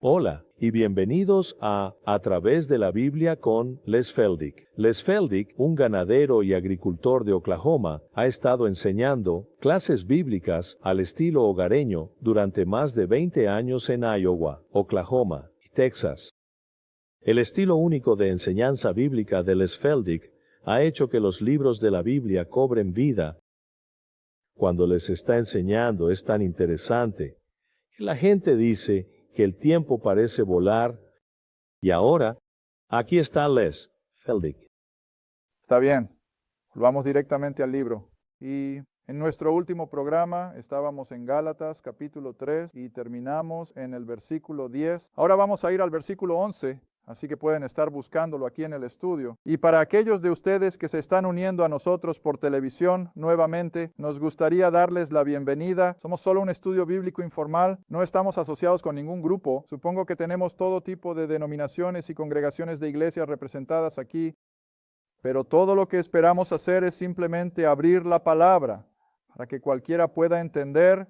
Hola y bienvenidos a través de la Biblia con Les Feldick. Les Feldick, un ganadero y agricultor de Oklahoma, ha estado enseñando clases bíblicas al estilo hogareño durante más de 20 años en Iowa, Oklahoma y Texas. El estilo único de enseñanza bíblica de Les Feldick ha hecho que los libros de la Biblia cobren vida. Cuando les está enseñando es tan interesante que la gente dice que el tiempo parece volar. Y ahora, aquí está Les Feldick. Está bien, vamos directamente al libro. Y en nuestro último programa estábamos en Gálatas capítulo 3 y terminamos en el versículo 10. Ahora vamos a ir al versículo 11, así que pueden estar buscándolo aquí en el estudio. Y para aquellos de ustedes que se están uniendo a nosotros por televisión nuevamente, nos gustaría darles la bienvenida. Somos solo un estudio bíblico informal, no estamos asociados con ningún grupo. Supongo que tenemos todo tipo de denominaciones y congregaciones de iglesias representadas aquí. Pero todo lo que esperamos hacer es simplemente abrir la palabra para que cualquiera pueda entender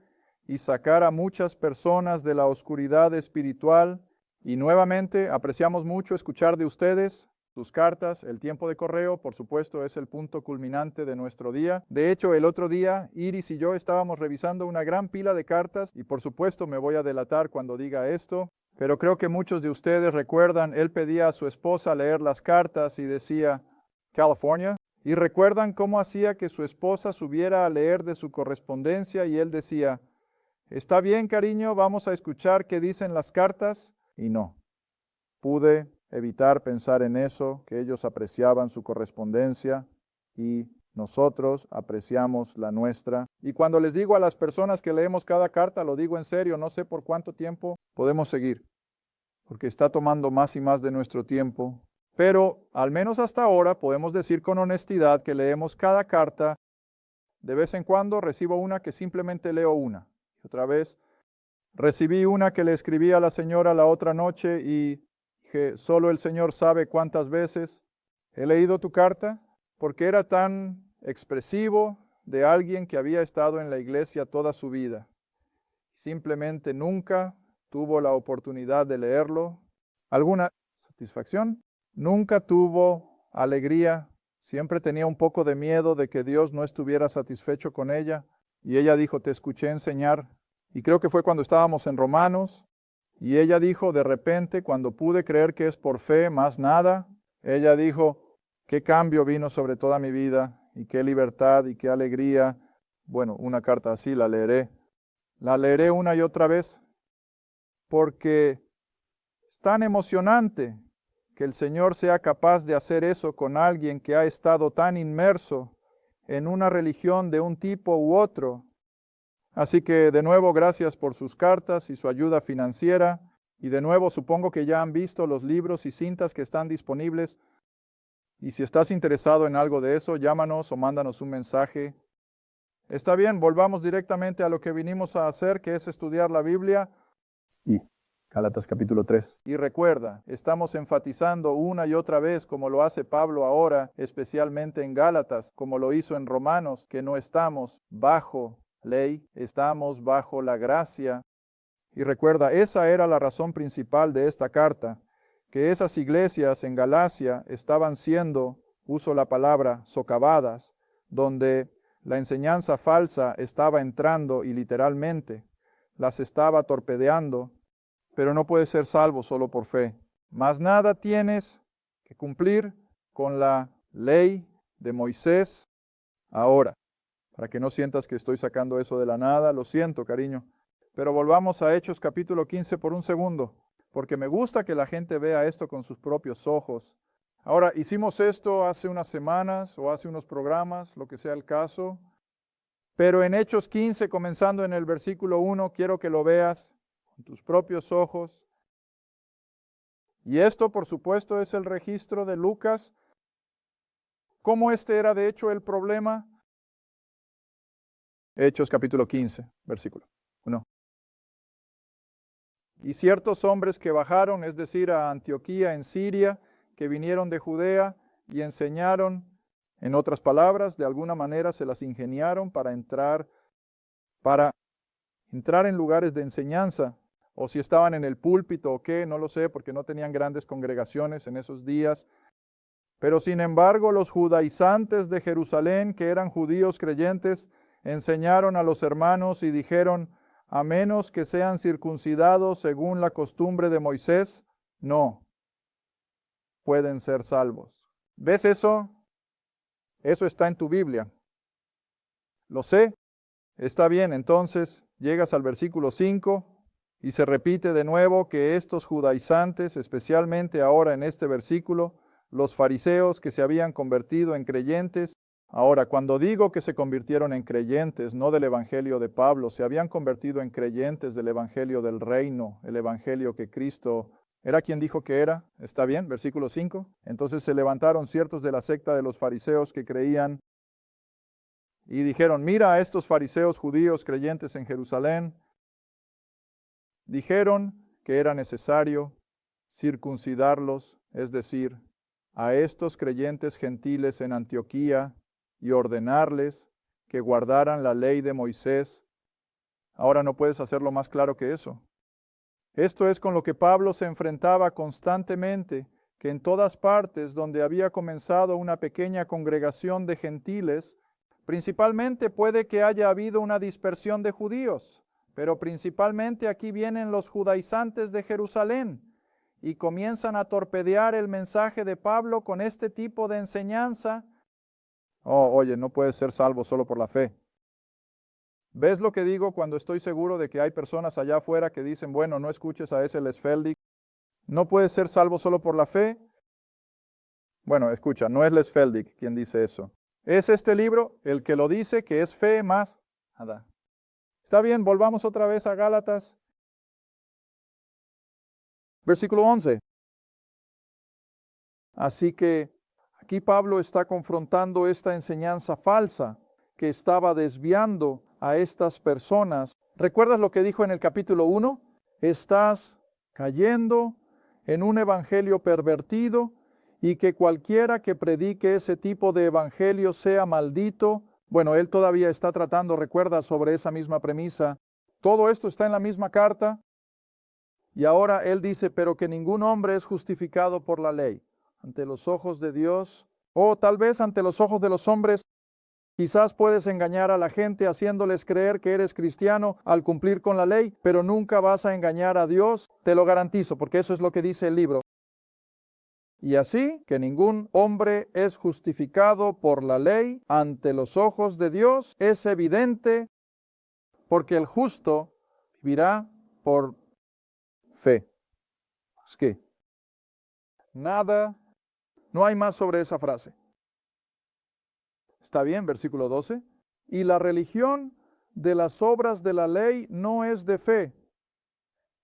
y sacar a muchas personas de la oscuridad espiritual. Y nuevamente apreciamos mucho escuchar de ustedes sus cartas. El tiempo de correo, por supuesto, es el punto culminante de nuestro día. De hecho, el otro día, Iris y yo estábamos revisando una gran pila de cartas y por supuesto me voy a delatar cuando diga esto. Pero creo que muchos de ustedes recuerdan, él pedía a su esposa leer las cartas y decía California, y recuerdan cómo hacía que su esposa subiera a leer de su correspondencia y él decía, está bien cariño, vamos a escuchar qué dicen las cartas, y no. Pude evitar pensar en eso, que ellos apreciaban su correspondencia y nosotros apreciamos la nuestra. Y cuando les digo a las personas que leemos cada carta, lo digo en serio, no sé por cuánto tiempo podemos seguir, porque está tomando más y más de nuestro tiempo. Pero al menos hasta ahora podemos decir con honestidad que leemos cada carta. De vez en cuando recibo una que simplemente leo una. Otra vez recibí una que le escribí a la señora la otra noche y dije, solo el Señor sabe cuántas veces he leído tu carta, porque era tan expresivo de alguien que había estado en la iglesia toda su vida. Simplemente nunca tuvo la oportunidad de leerlo. ¿Alguna satisfacción? Nunca tuvo alegría, siempre tenía un poco de miedo de que Dios no estuviera satisfecho con ella. Y ella dijo, te escuché enseñar. Y creo que fue cuando estábamos en Romanos. Y ella dijo, de repente, cuando pude creer que es por fe, más nada, ella dijo, qué cambio vino sobre toda mi vida, y qué libertad y qué alegría. Bueno, una carta así la leeré. La leeré una y otra vez, porque es tan emocionante que el Señor sea capaz de hacer eso con alguien que ha estado tan inmerso en una religión de un tipo u otro. Así que de nuevo, gracias por sus cartas y su ayuda financiera. Y de nuevo, supongo que ya han visto los libros y cintas que están disponibles. Y si estás interesado en algo de eso, llámanos o mándanos un mensaje. Está bien, volvamos directamente a lo que vinimos a hacer, que es estudiar la Biblia. Y Gálatas capítulo 3. Y recuerda, estamos enfatizando una y otra vez, como lo hace Pablo ahora, especialmente en Gálatas, como lo hizo en Romanos, que no estamos bajo ley, estamos bajo la gracia. Y recuerda, esa era la razón principal de esta carta, que esas iglesias en Galacia estaban siendo, uso la palabra, socavadas, donde la enseñanza falsa estaba entrando y literalmente las estaba torpedeando. Pero no puedes ser salvo solo por fe. Más nada tienes que cumplir con la ley de Moisés ahora. Para que no sientas que estoy sacando eso de la nada, lo siento, cariño. Pero volvamos a Hechos capítulo 15 por un segundo, porque me gusta que la gente vea esto con sus propios ojos. Ahora, hicimos esto hace unas semanas o hace unos programas, lo que sea el caso. Pero en Hechos 15, comenzando en el versículo 1, quiero que lo veas con tus propios ojos. Y esto, por supuesto, es el registro de Lucas. ¿Cómo este era, de hecho, el problema? Hechos capítulo 15, versículo 1. Y ciertos hombres que bajaron, es decir, a Antioquía en Siria, que vinieron de Judea y enseñaron, en otras palabras, de alguna manera se las ingeniaron para entrar en lugares de enseñanza o si estaban en el púlpito o qué, no lo sé, porque no tenían grandes congregaciones en esos días. Pero sin embargo, los judaizantes de Jerusalén, que eran judíos creyentes, enseñaron a los hermanos y dijeron: a menos que sean circuncidados según la costumbre de Moisés, no pueden ser salvos. ¿Ves eso? Eso está en tu Biblia. Lo sé. Está bien, entonces llegas al versículo 5 y se repite de nuevo que estos judaizantes, especialmente ahora en este versículo, los fariseos que se habían convertido en creyentes. Ahora, cuando digo que se convirtieron en creyentes, no del evangelio de Pablo, se habían convertido en creyentes del evangelio del reino, el evangelio que Cristo era quien dijo que era. ¿Está bien? Versículo 5. Entonces se levantaron ciertos de la secta de los fariseos que creían y dijeron: mira a estos fariseos judíos creyentes en Jerusalén. Dijeron que era necesario circuncidarlos, es decir, a estos creyentes gentiles en Antioquía, y ordenarles que guardaran la ley de Moisés. Ahora no puedes hacerlo más claro que eso. Esto es con lo que Pablo se enfrentaba constantemente, que en todas partes donde había comenzado una pequeña congregación de gentiles, principalmente puede que haya habido una dispersión de judíos, pero principalmente aquí vienen los judaizantes de Jerusalén y comienzan a torpedear el mensaje de Pablo con este tipo de enseñanza. Oh, oye, no puedes ser salvo solo por la fe. ¿Ves lo que digo cuando estoy seguro de que hay personas allá afuera que dicen: bueno, no escuches a ese Lesfeldig, no puedes ser salvo solo por la fe? Bueno, escucha, no es Lesfeldig quien dice eso. Es este libro el que lo dice, que es fe más nada. Está bien, volvamos otra vez a Gálatas. Versículo 11. Así que aquí Pablo está confrontando esta enseñanza falsa que estaba desviando a estas personas. ¿Recuerdas lo que dijo en el capítulo 1? Estás cayendo en un evangelio pervertido y que cualquiera que predique ese tipo de evangelio sea maldito. Bueno, él todavía está tratando, recuerda, sobre esa misma premisa. Todo esto está en la misma carta. Y ahora él dice: pero que ningún hombre es justificado por la ley ante los ojos de Dios, o tal vez ante los ojos de los hombres. Quizás puedes engañar a la gente haciéndoles creer que eres cristiano al cumplir con la ley, pero nunca vas a engañar a Dios, te lo garantizo, porque eso es lo que dice el libro. Y así que ningún hombre es justificado por la ley ante los ojos de Dios es evidente, porque el justo vivirá por fe. Es que nada, no hay más sobre esa frase. Está bien, versículo 12. Y la religión de las obras de la ley no es de fe,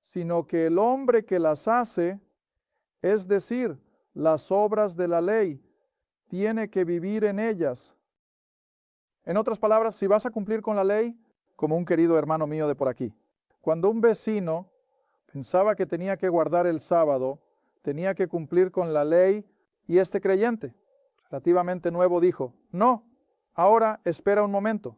sino que el hombre que las hace, es decir, las obras de la ley, tiene que vivir en ellas. En otras palabras, si vas a cumplir con la ley, como un querido hermano mío de por aquí, cuando un vecino pensaba que tenía que guardar el sábado, tenía que cumplir con la ley, y este creyente, relativamente nuevo, dijo: no, ahora espera un momento.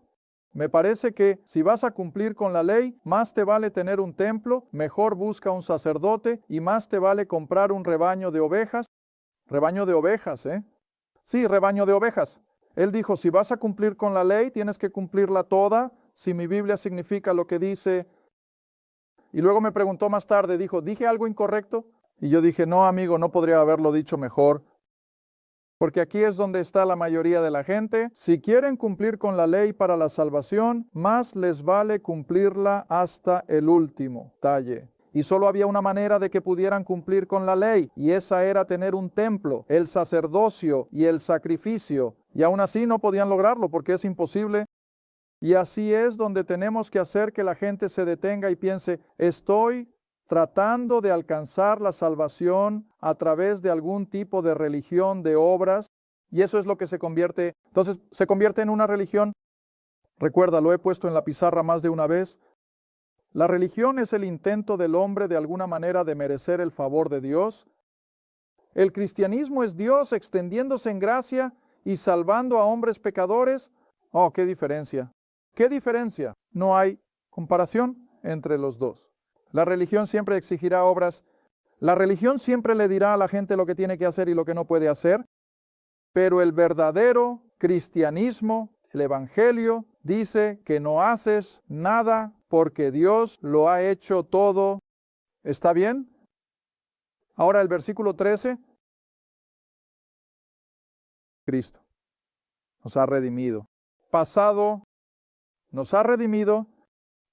Me parece que si vas a cumplir con la ley, más te vale tener un templo, mejor busca un sacerdote, y más te vale comprar un rebaño de ovejas. Rebaño de ovejas, ¿eh? Sí, rebaño de ovejas. Él dijo: si vas a cumplir con la ley, tienes que cumplirla toda. Si mi Biblia significa lo que dice. Y luego me preguntó más tarde, dijo: ¿dije algo incorrecto? Y yo dije: no, amigo, no podría haberlo dicho mejor. Porque aquí es donde está la mayoría de la gente. Si quieren cumplir con la ley para la salvación, más les vale cumplirla hasta el último talle. Y solo había una manera de que pudieran cumplir con la ley, y esa era tener un templo, el sacerdocio y el sacrificio. Y aún así no podían lograrlo porque es imposible. Y así es donde tenemos que hacer que la gente se detenga y piense: estoy tratando de alcanzar la salvación a través de algún tipo de religión de obras, y eso es lo que se convierte. Entonces, se convierte en una religión. Recuerda, lo he puesto en la pizarra más de una vez. La religión es el intento del hombre de alguna manera de merecer el favor de Dios. El cristianismo es Dios extendiéndose en gracia y salvando a hombres pecadores. Oh, qué diferencia. ¿Qué diferencia? No hay comparación entre los dos. La religión siempre exigirá obras. La religión siempre le dirá a la gente lo que tiene que hacer y lo que no puede hacer. Pero el verdadero cristianismo, el evangelio, dice que no haces nada porque Dios lo ha hecho todo. ¿Está bien? Ahora el versículo 13. Cristo nos ha redimido. Pasado, nos ha redimido.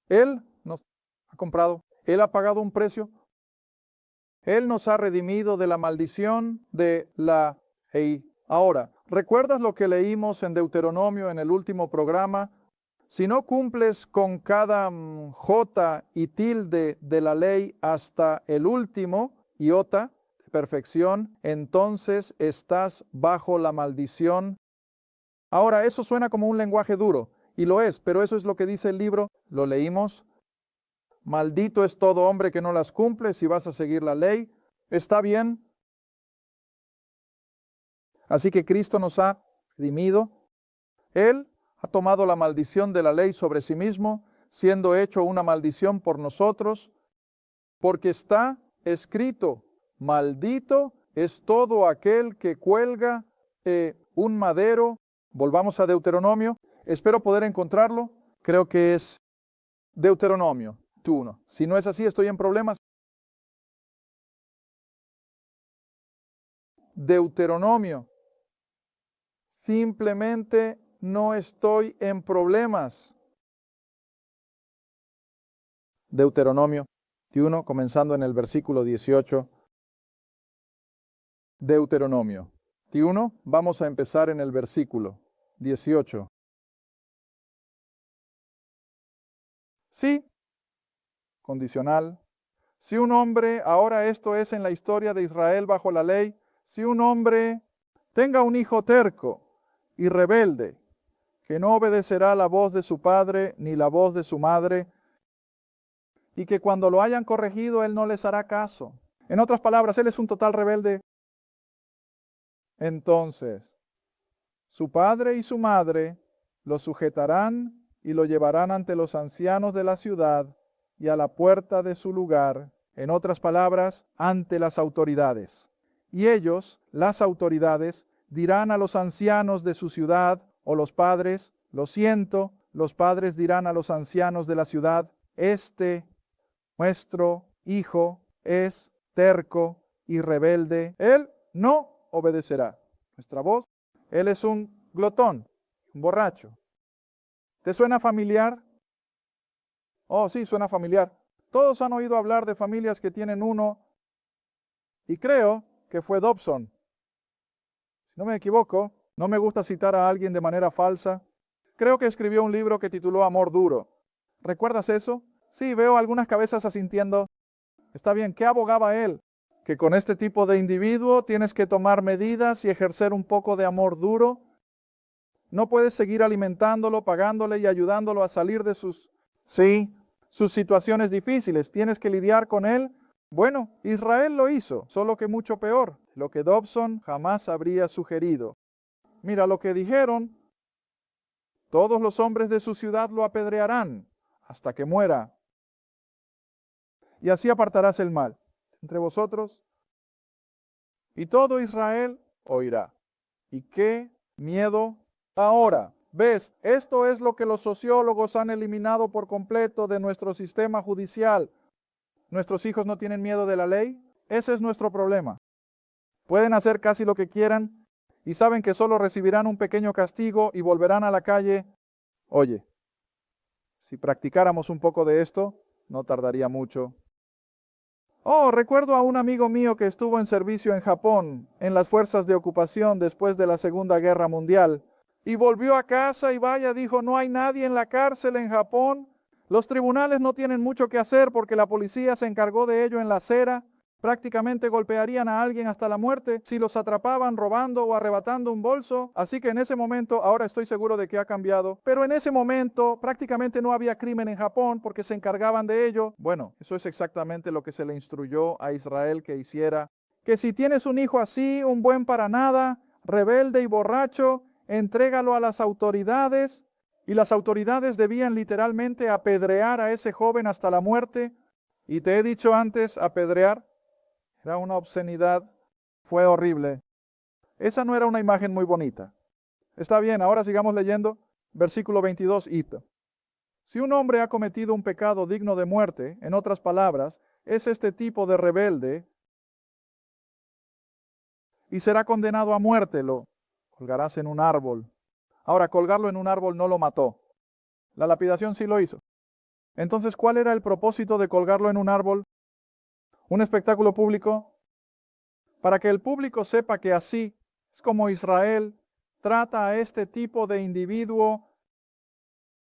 Él nos ha comprado. Él ha pagado un precio. Él nos ha redimido de la maldición de la ley. Ahora, ¿recuerdas lo que leímos en Deuteronomio en el último programa? Si no cumples con cada jota y tilde de la ley hasta el último iota de perfección, entonces estás bajo la maldición. Ahora, eso suena como un lenguaje duro, y lo es, pero eso es lo que dice el libro. Lo leímos. Maldito es todo hombre que no las cumple si vas a seguir la ley. ¿Está bien? Así que Cristo nos ha redimido. Él ha tomado la maldición de la ley sobre sí mismo, siendo hecho una maldición por nosotros, porque está escrito, maldito es todo aquel que cuelga un madero. Volvamos a Deuteronomio. Espero poder encontrarlo. Creo que es Deuteronomio 1. Si no es así, estoy en problemas. Deuteronomio. Simplemente no estoy en problemas. Deuteronomio 1, comenzando en el versículo 18. Deuteronomio 1, vamos a empezar en el versículo 18. Sí, condicional. Si un hombre, ahora esto es en la historia de Israel bajo la ley, si un hombre tenga un hijo terco y rebelde, que no obedecerá la voz de su padre ni la voz de su madre, y que cuando lo hayan corregido él no les hará caso. En otras palabras, él es un total rebelde. Entonces, su padre y su madre lo sujetarán y lo llevarán ante los ancianos de la ciudad y a la puerta de su lugar, en otras palabras, ante las autoridades. Y ellos, las autoridades, dirán a los ancianos de su ciudad o los padres, lo siento, los padres dirán a los ancianos de la ciudad, nuestro hijo es terco y rebelde, él no obedecerá nuestra voz, él es un glotón, un borracho. ¿Te suena familiar? Oh, sí, suena familiar. Todos han oído hablar de familias que tienen uno, y creo que fue Dobson. Si no me equivoco, no me gusta citar a alguien de manera falsa. Creo que escribió un libro que tituló Amor Duro. ¿Recuerdas eso? Sí, veo algunas cabezas asintiendo. Está bien, ¿qué abogaba él? Que con este tipo de individuo tienes que tomar medidas y ejercer un poco de amor duro. No puedes seguir alimentándolo, pagándole y ayudándolo a salir de sus situaciones difíciles. Tienes que lidiar con él. Bueno, Israel lo hizo, solo que mucho peor, lo que Dobson jamás habría sugerido. Mira lo que dijeron: todos los hombres de su ciudad lo apedrearán hasta que muera. Y así apartarás el mal entre vosotros, y todo Israel oirá. ¿Y qué miedo? Ahora, ¿ves? Esto es lo que los sociólogos han eliminado por completo de nuestro sistema judicial. ¿Nuestros hijos no tienen miedo de la ley? Ese es nuestro problema. Pueden hacer casi lo que quieran y saben que solo recibirán un pequeño castigo y volverán a la calle. Oye, si practicáramos un poco de esto, no tardaría mucho. Oh, recuerdo a un amigo mío que estuvo en servicio en Japón, en las fuerzas de ocupación después de la Segunda Guerra Mundial, y volvió a casa y vaya, dijo, no hay nadie en la cárcel en Japón. Los tribunales no tienen mucho que hacer porque la policía se encargó de ello en la acera. Prácticamente golpearían a alguien hasta la muerte si los atrapaban robando o arrebatando un bolso. Así que en ese momento, ahora estoy seguro de que ha cambiado, pero en ese momento prácticamente no había crimen en Japón porque se encargaban de ello. Bueno, eso es exactamente lo que se le instruyó a Israel que hiciera. Que si tienes un hijo así, un buen para nada, rebelde y borracho, entrégalo a las autoridades. Y las autoridades debían literalmente apedrear a ese joven hasta la muerte. Y te he dicho antes, apedrear era una obscenidad, fue horrible. Esa no era una imagen muy bonita. Está bien, ahora sigamos leyendo. Versículo 22, Ita. Si un hombre ha cometido un pecado digno de muerte, en otras palabras, es este tipo de rebelde y será condenado a muerte, lo colgarás en un árbol. Ahora, colgarlo en un árbol no lo mató. La lapidación sí lo hizo. Entonces, ¿cuál era el propósito de colgarlo en un árbol? ¿Un espectáculo público? Para que el público sepa que así es como Israel trata a este tipo de individuo.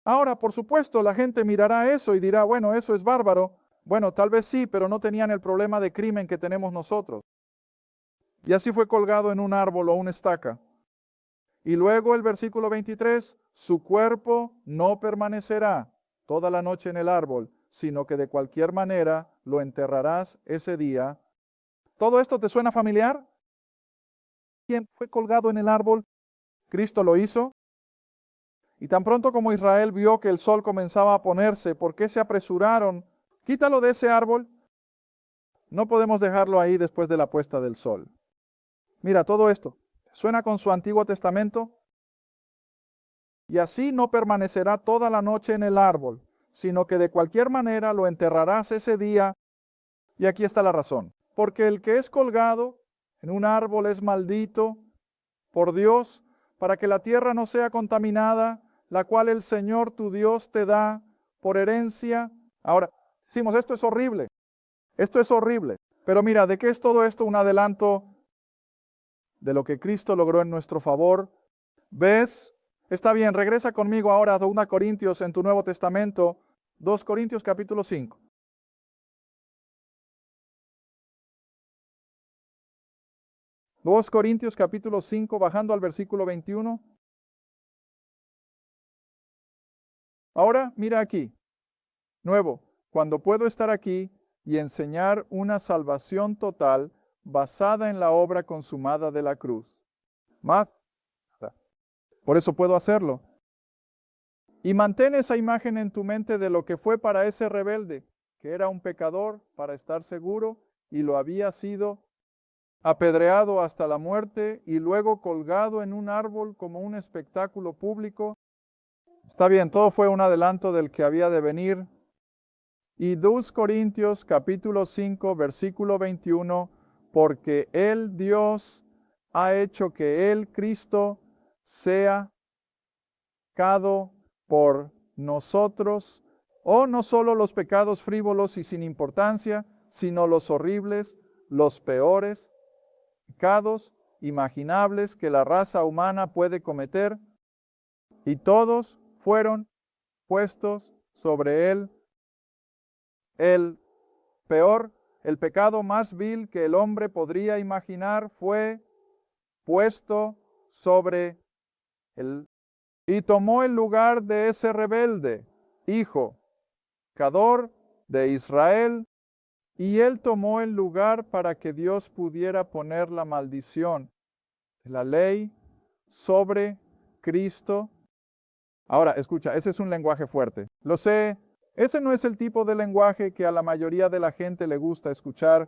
Ahora, por supuesto, la gente mirará eso y dirá, bueno, eso es bárbaro. Bueno, tal vez sí, pero no tenían el problema de crimen que tenemos nosotros. Y así fue colgado en un árbol o una estaca. Y luego el versículo 23, su cuerpo no permanecerá toda la noche en el árbol, sino que de cualquier manera lo enterrarás ese día. ¿Todo esto te suena familiar? ¿Quién fue colgado en el árbol? Cristo lo hizo. Y tan pronto como Israel vio que el sol comenzaba a ponerse, ¿por qué se apresuraron? Quítalo de ese árbol. No podemos dejarlo ahí después de la puesta del sol. Mira, todo esto suena con su Antiguo Testamento. Y así no permanecerá toda la noche en el árbol, sino que de cualquier manera lo enterrarás ese día. Y aquí está la razón. Porque el que es colgado en un árbol es maldito por Dios, para que la tierra no sea contaminada, la cual el Señor tu Dios te da por herencia. Ahora, decimos, esto es horrible, esto es horrible. Pero mira, ¿de qué es todo esto? Un adelanto de lo que Cristo logró en nuestro favor. ¿Ves? Está bien, regresa conmigo ahora a 2 Corintios en tu Nuevo Testamento, 2 Corintios capítulo 5. 2 Corintios capítulo 5, bajando al versículo 21. Ahora, mira aquí, nuevo, cuando puedo estar aquí y enseñar una salvación total basada en la obra consumada de la cruz. Más, por eso puedo hacerlo. Y mantén esa imagen en tu mente de lo que fue para ese rebelde, que era un pecador, para estar seguro, y lo había sido apedreado hasta la muerte y luego colgado en un árbol como un espectáculo público. Está bien, todo fue un adelanto del que había de venir. Y 2 Corintios capítulo 5 versículo 21, porque el Dios ha hecho que el Cristo sea pecado por nosotros, o no solo los pecados frívolos y sin importancia, sino los horribles, los peores pecados imaginables que la raza humana puede cometer, y todos fueron puestos sobre él. El peor, el pecado más vil que el hombre podría imaginar fue puesto sobre él. Y tomó el lugar de ese rebelde, hijo, pecador de Israel, y él tomó el lugar para que Dios pudiera poner la maldición de la ley sobre Cristo. Ahora, escucha, ese es un lenguaje fuerte. Lo sé, ese no es el tipo de lenguaje que a la mayoría de la gente le gusta escuchar,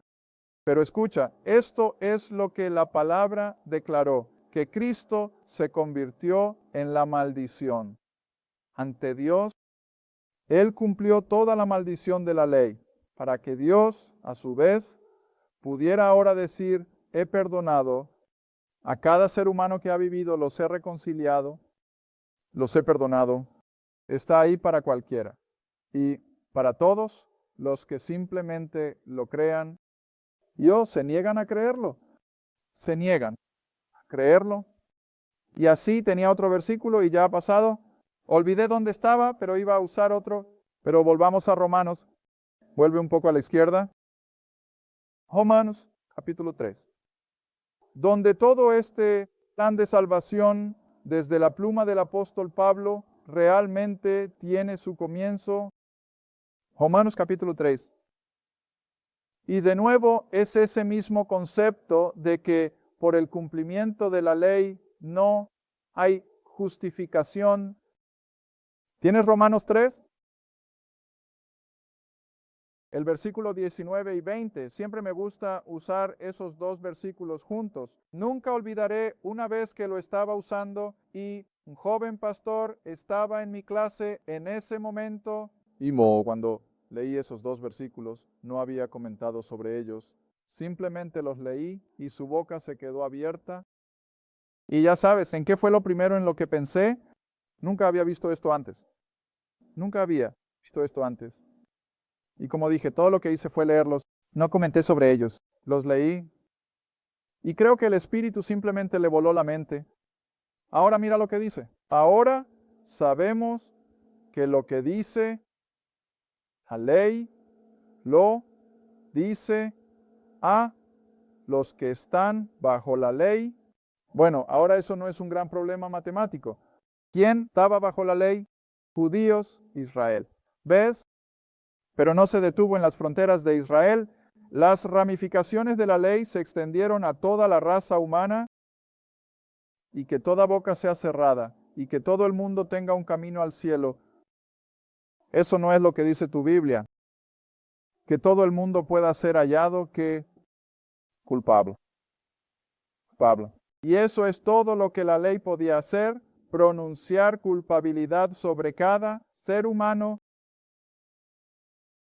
pero escucha, esto es lo que la palabra declaró, que Cristo se convirtió en la maldición. Ante Dios, Él cumplió toda la maldición de la ley, para que Dios, a su vez, pudiera ahora decir, he perdonado a cada ser humano que ha vivido, los he reconciliado, los he perdonado. Está ahí para cualquiera. Y para todos los que simplemente lo crean, se niegan a creerlo. Se niegan a creerlo. Y así tenía otro versículo y ya ha pasado. Olvidé dónde estaba, pero iba a usar otro. Pero volvamos a Romanos. Vuelve un poco a la izquierda. Romanos capítulo 3. Donde todo este plan de salvación, desde la pluma del apóstol Pablo, realmente tiene su comienzo. Romanos capítulo 3. Y de nuevo es ese mismo concepto de que por el cumplimiento de la ley no hay justificación. ¿Tienes Romanos 3? el versículo 19 y 20. Siempre me gusta usar esos dos versículos juntos. Nunca olvidaré una vez que lo estaba usando y un joven pastor estaba en mi clase en ese momento. Y cuando leí esos dos versículos, no había comentado sobre ellos. Simplemente los leí y su boca se quedó abierta. Y ya sabes, ¿en qué fue lo primero en lo que pensé? Nunca había visto esto antes. Nunca había visto esto antes. Y como dije, todo lo que hice fue leerlos. No comenté sobre ellos. Los leí. Y creo que el Espíritu simplemente le voló la mente. Ahora mira lo que dice. Ahora sabemos que lo que dice la ley lo dice a los que están bajo la ley. Bueno, ahora eso no es un gran problema matemático. ¿Quién estaba bajo la ley? Judíos, Israel. ¿Ves? Pero no se detuvo en las fronteras de Israel. Las ramificaciones de la ley se extendieron a toda la raza humana, y que toda boca sea cerrada y que todo el mundo tenga un camino al cielo. Eso no es lo que dice tu Biblia. Que todo el mundo pueda ser hallado que culpable. Y eso es todo lo que la ley podía hacer, pronunciar culpabilidad sobre cada ser humano.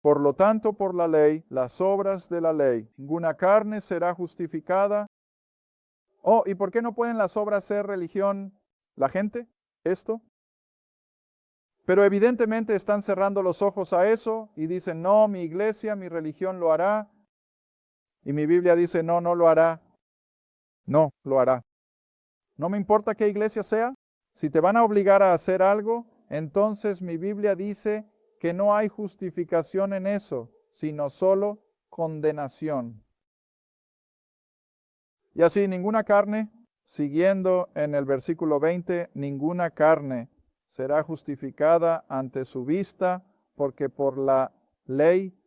Por lo tanto, por la ley, las obras de la ley, ninguna carne será justificada. Oh, ¿y por qué no pueden las obras ser religión la gente? Esto. Pero evidentemente están cerrando los ojos a eso y dicen, no, mi iglesia, mi religión lo hará. Y mi Biblia dice, no, no lo hará. No, lo hará. No me importa qué iglesia sea. Si te van a obligar a hacer algo, entonces mi Biblia dice que no hay justificación en eso, sino solo condenación. Y así, ninguna carne, siguiendo en el versículo 20, ninguna carne será justificada ante su vista, porque por la ley,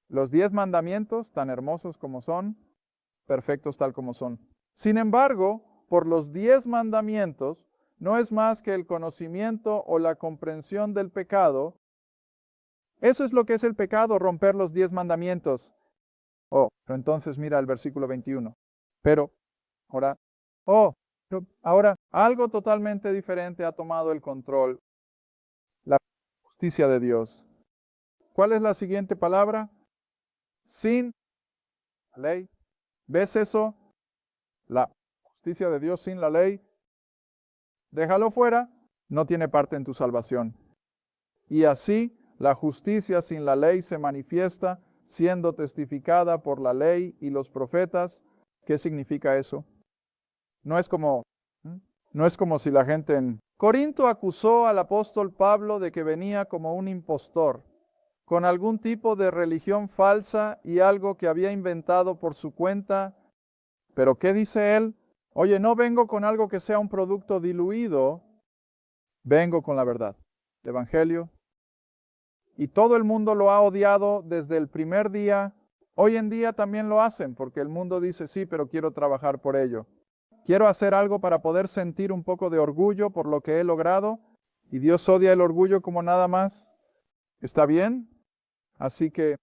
los 10 mandamientos, tan hermosos como son, perfectos tal como son. Sin embargo, por los 10 mandamientos, no es más que el conocimiento o la comprensión del pecado. Eso es lo que es el pecado, romper los 10 mandamientos. Oh, pero entonces mira el versículo 21. Pero ahora algo totalmente diferente ha tomado el control. La justicia de Dios. ¿Cuál es la siguiente palabra? Sin la ley. ¿Ves eso? La justicia de Dios sin la ley. Déjalo fuera, no tiene parte en tu salvación. Y así la justicia sin la ley se manifiesta, siendo testificada por la ley y los profetas. ¿Qué significa eso? No es como si la gente en Corinto acusó al apóstol Pablo de que venía como un impostor, con algún tipo de religión falsa y algo que había inventado por su cuenta. Pero ¿qué dice él? Oye, no vengo con algo que sea un producto diluido, vengo con la verdad, el Evangelio. Y todo el mundo lo ha odiado desde el primer día. Hoy en día también lo hacen, porque el mundo dice, sí, pero quiero trabajar por ello. Quiero hacer algo para poder sentir un poco de orgullo por lo que he logrado. Y Dios odia el orgullo como nada más. ¿Está bien? Así que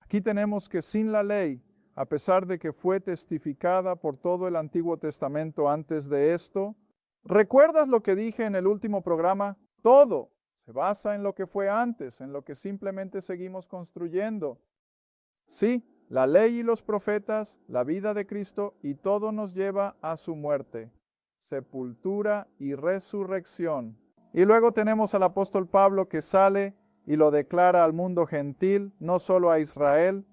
aquí tenemos que sin la ley, a pesar de que fue testificada por todo el Antiguo Testamento antes de esto, ¿recuerdas lo que dije en el último programa? Todo se basa en lo que fue antes, en lo que simplemente seguimos construyendo. Sí, la ley y los profetas, la vida de Cristo, y todo nos lleva a su muerte, sepultura y resurrección. Y luego tenemos al apóstol Pablo que sale y lo declara al mundo gentil, no solo a Israel.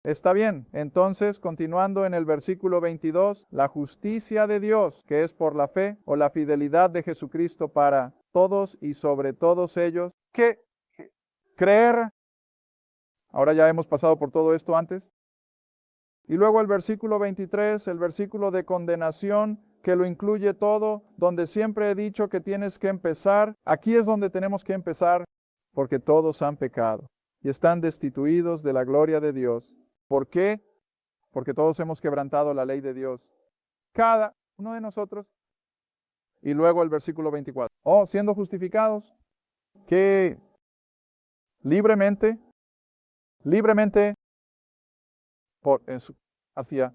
Está bien, entonces, continuando en el versículo 22, la justicia de Dios, que es por la fe o la fidelidad de Jesucristo para todos y sobre todos ellos, que creer. Ahora ya hemos pasado por todo esto antes. Y luego el versículo 23, el versículo de condenación, que lo incluye todo, donde siempre he dicho que tienes que empezar. Aquí es donde tenemos que empezar, porque todos han pecado y están destituidos de la gloria de Dios. ¿Por qué? Porque todos hemos quebrantado la ley de Dios. Cada uno de nosotros. Y luego el versículo 24. Oh, siendo justificados, que libremente, libremente hacia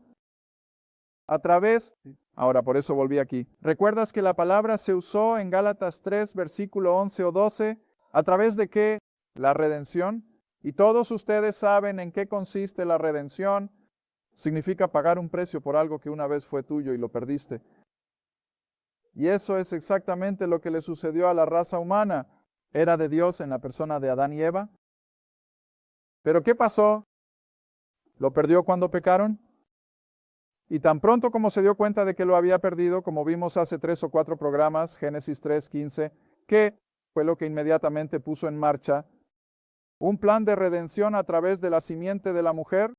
a través. Ahora, por eso volví aquí. ¿Recuerdas que la palabra se usó en Gálatas 3, versículo 11 o 12? ¿A través de qué? La redención. Y todos ustedes saben en qué consiste la redención. Significa pagar un precio por algo que una vez fue tuyo y lo perdiste. Y eso es exactamente lo que le sucedió a la raza humana. Era de Dios en la persona de Adán y Eva. Pero ¿qué pasó? ¿Lo perdió cuando pecaron? Y tan pronto como se dio cuenta de que lo había perdido, como vimos hace 3 o 4 programas, Génesis 3:15, que fue lo que inmediatamente puso en marcha un plan de redención a través de la simiente de la mujer.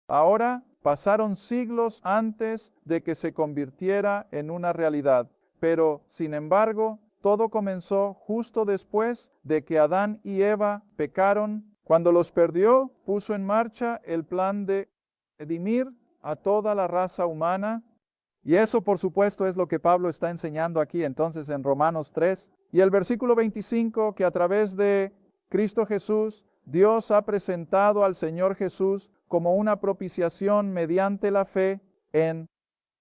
Ahora pasaron siglos antes de que se convirtiera en una realidad, pero sin embargo, todo comenzó justo después de que Adán y Eva pecaron. Cuando los perdió, puso en marcha el plan de redimir a toda la raza humana. Y eso, por supuesto, es lo que Pablo está enseñando aquí entonces en Romanos 3. Y el versículo 25, que a través de Cristo Jesús, Dios ha presentado al Señor Jesús como una propiciación mediante la fe en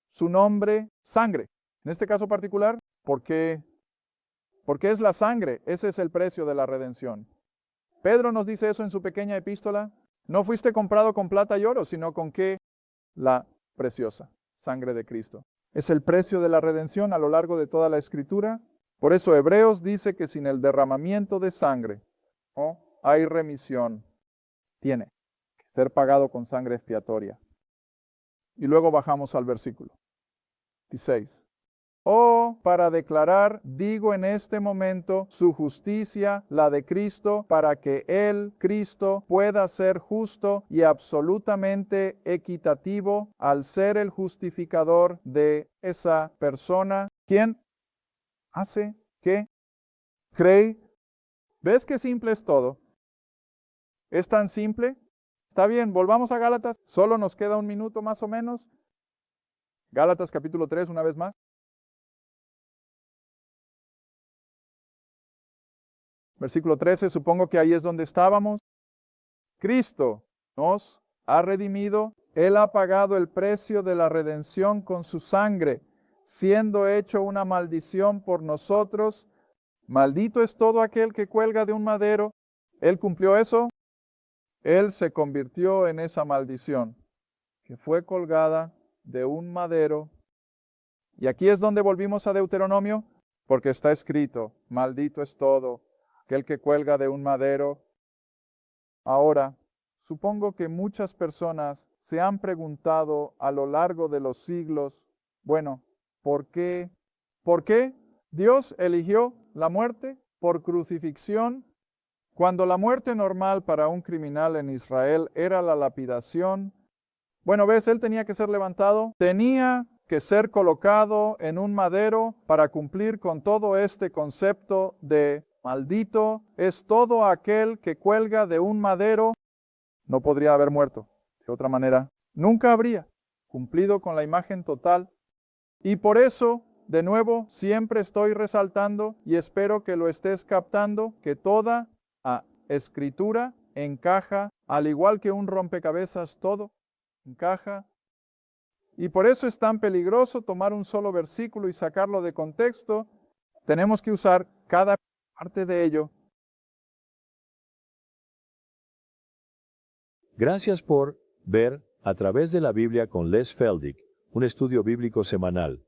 su nombre, sangre. En este caso particular, porque es la sangre, ese es el precio de la redención. Pedro nos dice eso en su pequeña epístola. No fuiste comprado con plata y oro, sino con qué? La preciosa sangre de Cristo. Es el precio de la redención a lo largo de toda la Escritura. Por eso Hebreos dice que sin el derramamiento de sangre no hay remisión. Tiene que ser pagado con sangre expiatoria. Y luego bajamos al versículo 16. Para declarar, digo en este momento, su justicia, la de Cristo, para que Él, Cristo, pueda ser justo y absolutamente equitativo al ser el justificador de esa persona. ¿Quién hace qué? Cree. ¿Ves qué simple es todo? ¿Es tan simple? Está bien, volvamos a Gálatas. Solo nos queda un minuto más o menos. Gálatas capítulo 3, una vez más. Versículo 13, supongo que ahí es donde estábamos. Cristo nos ha redimido. Él ha pagado el precio de la redención con su sangre, siendo hecho una maldición por nosotros. Maldito es todo aquel que cuelga de un madero. Él cumplió eso. Él se convirtió en esa maldición, que fue colgada de un madero. Y aquí es donde volvimos a Deuteronomio, porque está escrito, maldito es todo aquel que cuelga de un madero. Ahora, supongo que muchas personas se han preguntado a lo largo de los siglos, bueno, ¿por qué? ¿Por qué Dios eligió la muerte por crucifixión cuando la muerte normal para un criminal en Israel era la lapidación? Bueno, ves, él tenía que ser levantado, tenía que ser colocado en un madero para cumplir con todo este concepto de maldito es todo aquel que cuelga de un madero. No podría haber muerto de otra manera. Nunca habría cumplido con la imagen total. Y por eso, de nuevo, siempre estoy resaltando y espero que lo estés captando, que toda escritura encaja, al igual que un rompecabezas, todo encaja. Y por eso es tan peligroso tomar un solo versículo y sacarlo de contexto. Tenemos que usar cada parte de ello. Gracias por ver A través de la Biblia con Les Feldick, un estudio bíblico semanal.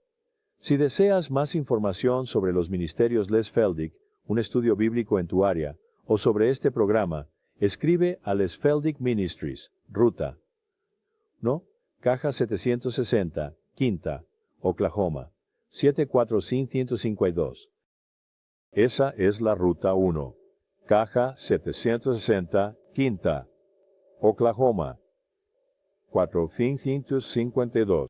Si deseas más información sobre los ministerios Les Feldick, un estudio bíblico en tu área, o sobre este programa, escribe a Les Feldick Ministries, Ruta Caja 760, Quinta, Oklahoma, 74552. Esa es la Ruta 1. Caja 760, Quinta, Oklahoma, 44552.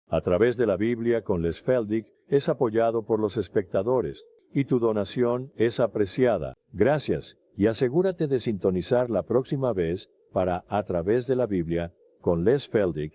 A través de la Biblia con Les Feldick es apoyado por los espectadores, y tu donación es apreciada. Gracias, y asegúrate de sintonizar la próxima vez para A través de la Biblia con Les Feldick